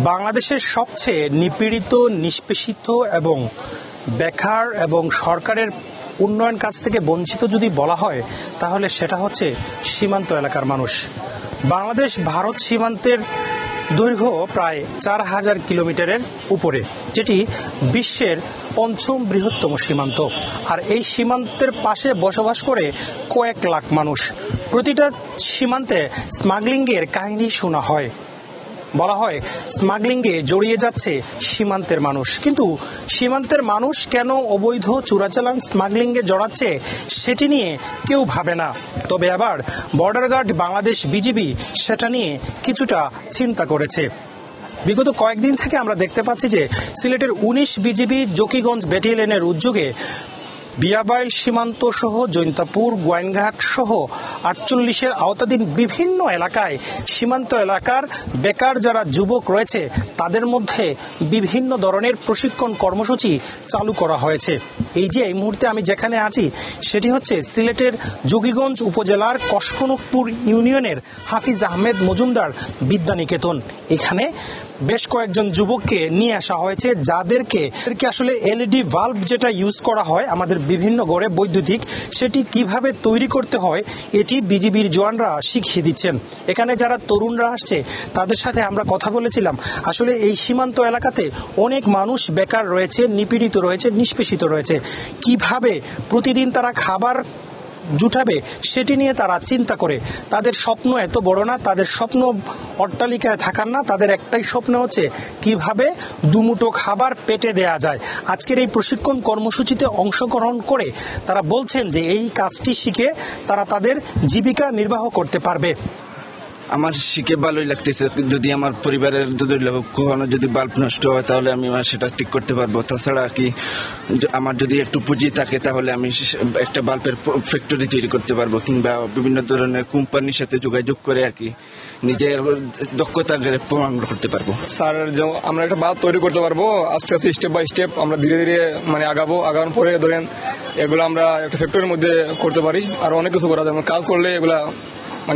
বাংলাদেশের সবচেয়ে নিপীড়িত, নিষ্পেষিত এবং বেকার এবং সরকারের উন্নয়ন কাজ থেকে বঞ্চিত যদি বলা হয় তাহলে সেটা হচ্ছে সীমান্ত এলাকার মানুষ। বাংলাদেশ ভারত সীমান্তের দৈর্ঘ্য প্রায় 4000 কিলোমিটারের উপরে, যেটি বিশ্বের পঞ্চম বৃহত্তম সীমান্ত। আর এই সীমান্তের পাশে বসবাস করে কয়েক লাখ মানুষ। প্রতিটা সীমান্তে স্মাগলিংয়ের কাহিনী শোনা হয়। বলা হয় স্মাগলিংয়ে জড়িয়ে যাচ্ছে সীমান্তের মানুষ, কিন্তু সীমান্তের মানুষ কেন অবৈধ চোরাচালান স্মাগলিংয়ে জড়াচ্ছে সেটি নিয়ে কেউ ভাবে না। তবে আবার বর্ডার গার্ড বাংলাদেশ বিজিবি সেটা নিয়ে কিছুটা চিন্তা করেছে। বিগত কয়েকদিন থেকে আমরা দেখতে পাচ্ছি যে সিলেটের 19 বিজিবি জকিগঞ্জ ব্যাটালিয়নের উদ্যোগে বিয়াবাইল সীমান্ত সহ জৈন্তাপুর, গোয়াইনঘাট সহ 48-এর আওতাধীন বিভিন্ন এলাকায় সীমান্ত এলাকার বেকার যারা যুবক রয়েছে তাদের মধ্যে বিভিন্ন ধরনের প্রশিক্ষণ কর্মসূচি চালু করা হয়েছে। এই যে এই মুহূর্তে আমি যেখানে আছি সেটি হচ্ছে সিলেটের জকিগঞ্জ উপজেলার কসকনকপুর ইউনিয়নের হাফিজ আহমেদ মজুমদার বিদ্যানিকেতন। এখানে বেশ কয়েকজন যুবককে নিয়ে আসা হয়েছে যাদেরকে আসলে এলইডি ভাল্ব যেটা ইউজ করা হয় আমাদের বিভিন্ন ঘরে বৈদ্যুতিক, সেটি কিভাবে তৈরি করতে হয় এটি বিজিবির জওয়ানরা শিখিয়ে দিচ্ছেন। এখানে যারা তরুণরা আসছে তাদের সাথে আমরা কথা বলেছিলাম। আসলে এই সীমান্ত এলাকাতে অনেক মানুষ বেকার রয়েছে, নিপীড়িত রয়েছে, নিষ্পেষিত রয়েছে। কিভাবে প্রতিদিন তারা খাবার জুটাবে সেটি নিয়ে তারা চিন্তা করে। তাদের স্বপ্ন এত বড় না, তাদের স্বপ্ন অট্টালিকায় থাকার না, তাদের একটাই স্বপ্ন হচ্ছে কিভাবে দুমুঠো খাবার পেটে দেয়া যায়। আজকের এই প্রশিক্ষণ কর্মসূচিতে অংশগ্রহণ করে তারা বলছেন যে এই কাজটি শিখে তারা তাদের জীবিকা নির্বাহ করতে পারবে। আমার শিখে ভালোই লাগতেছে। যদি আমার পরিবারের কখনো যদি বাল্ব নষ্ট হয় তাহলে আমি সেটা ঠিক করতে পারবো। তাছাড়া কি আমার যদি একটু পুঁজি থাকে তাহলে আমি একটা বাল্বের ফ্যাক্টরি তৈরি করতে পারবো, কিংবা বিভিন্ন ধরনের কোম্পানির সাথে যোগাযোগ করে আর কি নিজের দক্ষতা প্রমাণ করতে পারবো। স্যার, আমরা একটা বাল্ব তৈরি করতে পারবো। আস্তে আস্তে স্টেপ বাই স্টেপ আমরা ধীরে ধীরে আগানোর পরে ধরেন এগুলো আমরা একটা ফ্যাক্টরির মধ্যে করতে পারি। আর অনেক কিছু করা যায়, কাজ করলে এগুলা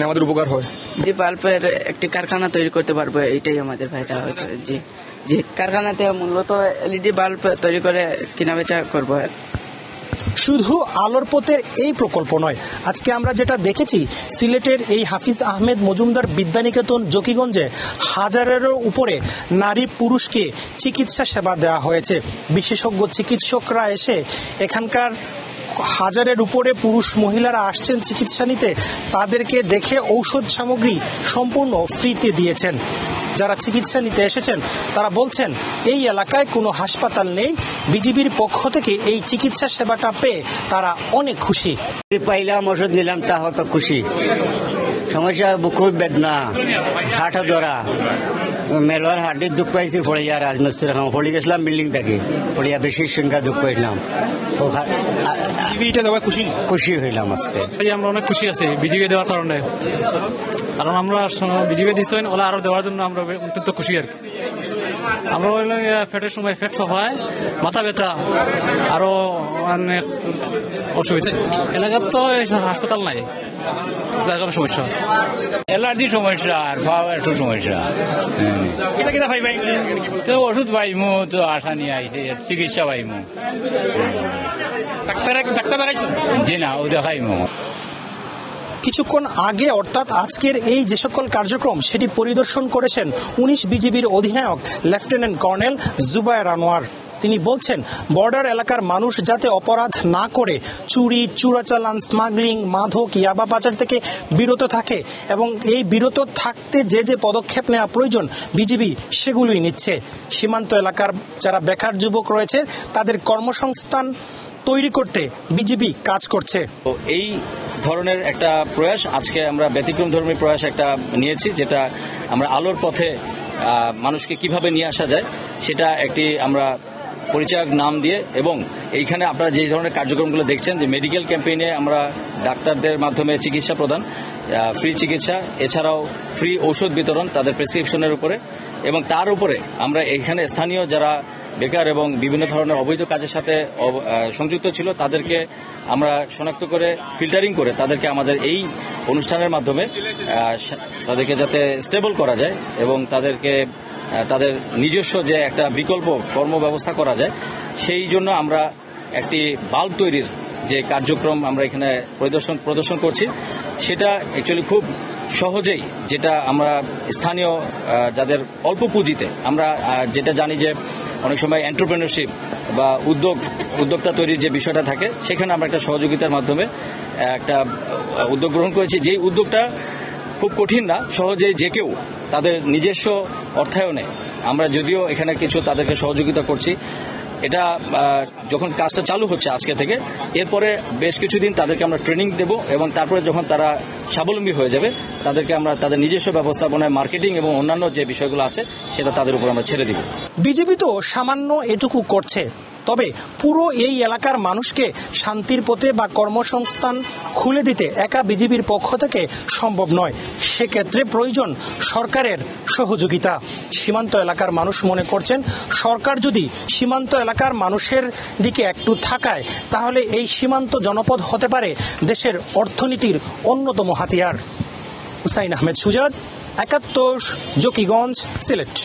আমাদের উপকার হয়। যে বাল্বের একটি কারখানা তৈরি করতে পারবো, এটাই আমাদের ফায়দা হতো। যে কারখানাতে মূলত এলইডি বাল্ব তৈরি করে কিনা বেচা করবো। শুধু আলোর পথের এই প্রকল্প নয়, আজকে আমরা যেটা দেখেছি সিলেটের এই হাফিজ আহমেদ মজুমদার বিদ্যানিকেতন জকিগঞ্জে হাজারেরও উপরে নারী পুরুষকে চিকিৎসা সেবা দেওয়া হয়েছে। বিশেষজ্ঞ চিকিৎসকরা এসে এখানকার হাজারের উপরে পুরুষ মহিলারা আসছেন চিকিৎসা নিতে, তাদেরকে দেখে ঔষধ সামগ্রী সম্পূর্ণ ফ্রিতে দিয়েছেন। যারা চিকিৎসা নিতে এসেছেন তারা বলছেন এই এলাকায় কোনো হাসপাতাল নেই, বিজিবির পক্ষ থেকে এই চিকিৎসা সেবাটা পেয়ে তারা অনেক খুশি। পাইলাম, ওষুধ নিলাম, তা হতো খুশি। সমস্যা খুব বেদনা, হাঁটা ধরা, মেলোয়ার হাড্ডির দুঃখ পাইছি, ফড়িয়া রাজমিস্ত্রি ফড়ি গেছিলাম বিল্ডিং থেকে, ফড়িয়া বেশি সংখ্যা দুঃখ পাইলাম। খুশি হইলাম আজকে। আমরা অনেক খুশি আছি বিজিবি দেওয়ার কারণে, কারণ আমরা বিজিবি দিচ্ছেন ওরা আরো দেওয়ার জন্য আমরা অত্যন্ত খুশি আর কি। আমরা ফ্যাটের সময় ফ্যাট সফায়, মাথা ব্যথা, আরো অনেক অসুবিধা। এলাকার তো হাসপাতাল নাই, যার কারণে সমস্যা, এলার্জির সমস্যা আর খাওয়া একটু সমস্যা। তো ওষুধ পাইমু, তো আশা নিয়ে আইছে, চিকিৎসা পাইমু। ডাক্তার দেখাইছো? জি না, ও দেখাইমু। কিছুক্ষণ আগে অর্থাৎ আজকের এই যে সকল কার্যক্রম সেটি পরিদর্শন করেছেন 19 বিজিবির অধিনায়ক লেফটেন্যান্ট কর্নেল জুবায়ের আনোয়ার। তিনি বলছেন বর্ডার এলাকার মানুষ যাতে অপরাধ না করে চুরি, চোরাচালান, স্মাগলিং, মাদক, ইয়াবা পাচার থেকে বিরত থাকে এবং এই বিরত থাকতে যে যে পদক্ষেপ নেওয়া প্রয়োজন বিজিবি সেগুলোই নিচ্ছে। সীমান্ত এলাকার যারা বেকার যুবক রয়েছে তাদের কর্মসংস্থান তৈরি করতে বিজিবি কাজ করছে। তো এই ধরনের একটা প্রয়াস আজকে আমরা ব্যতিক্রম ধর্মী প্রয়াস একটা নিয়েছি, যেটা আমরা আলোর পথে মানুষকে কিভাবে নিয়ে আসা যায় সেটা একটি আমরা পরিচয়ক নাম দিয়ে, এবং এইখানে আপনারা যে ধরনের কার্যক্রমগুলো দেখছেন যে মেডিকেল ক্যাম্পেইনে আমরা ডাক্তারদের মাধ্যমে চিকিৎসা প্রদান, ফ্রি চিকিৎসা, এছাড়াও ফ্রি ঔষধ বিতরণ তাদের প্রেসক্রিপশনের উপরে, এবং তার উপরে আমরা এখানে স্থানীয় যারা বেকার এবং বিভিন্ন ধরনের অবৈধ কাজের সাথে সংযুক্ত ছিল তাদেরকে আমরা শনাক্ত করে ফিল্টারিং করে তাদেরকে আমাদের এই অনুষ্ঠানের মাধ্যমে তাদেরকে যাতে স্টেবল করা যায় এবং তাদেরকে তাদের নিজস্ব যে একটা বিকল্প কর্মব্যবস্থা করা যায়, সেই জন্য আমরা একটি বাল্ব তৈরির যে কার্যক্রম আমরা এখানে প্রদর্শন করছি, সেটা অ্যাকচুয়ালি খুব সহজেই, যেটা আমরা স্থানীয় যাদের অল্প পুঁজিতে, আমরা যেটা জানি যে অনেক সময় এন্টারপ্রেনারশিপ বা উদ্যোক্তা তৈরির যে বিষয়টা থাকে, সেখানে আমরা একটা সহযোগিতার মাধ্যমে একটা উদ্যোগ গ্রহণ করেছি। যেই উদ্যোগটা খুব কঠিন না, সহজেই যে কেউ তাদের নিজস্ব অর্থায়নে, আমরা যদিও এখানে কিছু তাদেরকে সহযোগিতা করছি, এটা যখন কাজটা চালু হচ্ছে আজকে থেকে, এরপরে বেশ কিছুদিন তাদেরকে আমরা ট্রেনিং দেব এবং তারপরে যখন তারা স্বাবলম্বী হয়ে যাবে, তাদেরকে আমরা তাদের নিজস্ব ব্যবস্থাপনায় মার্কেটিং এবং অন্যান্য যে বিষয়গুলো আছে সেটা তাদের উপর আমরা ছেড়ে দিব। বিজেপি তো সামান্য এটুকু করছে, তবে পুরো এই এলাকার মানুষকে শান্তির পথে বা কর্মসংস্থান খুলে দিতে একা বিজেপির পক্ষ থেকে সম্ভব নয়। সেক্ষেত্রে প্রয়োজন সরকারের সহযোগিতা। সীমান্ত এলাকার মানুষ মনে করছেন, সরকার যদি সীমান্ত এলাকার মানুষের দিকে একটু থাকায়, তাহলে এই সীমান্ত জনপদ হতে পারে দেশের অর্থনীতির অন্যতম হাতিয়ার। হুসাইন আহমেদ সুজাদ, ৭১, জকিগঞ্জ, সিলেট।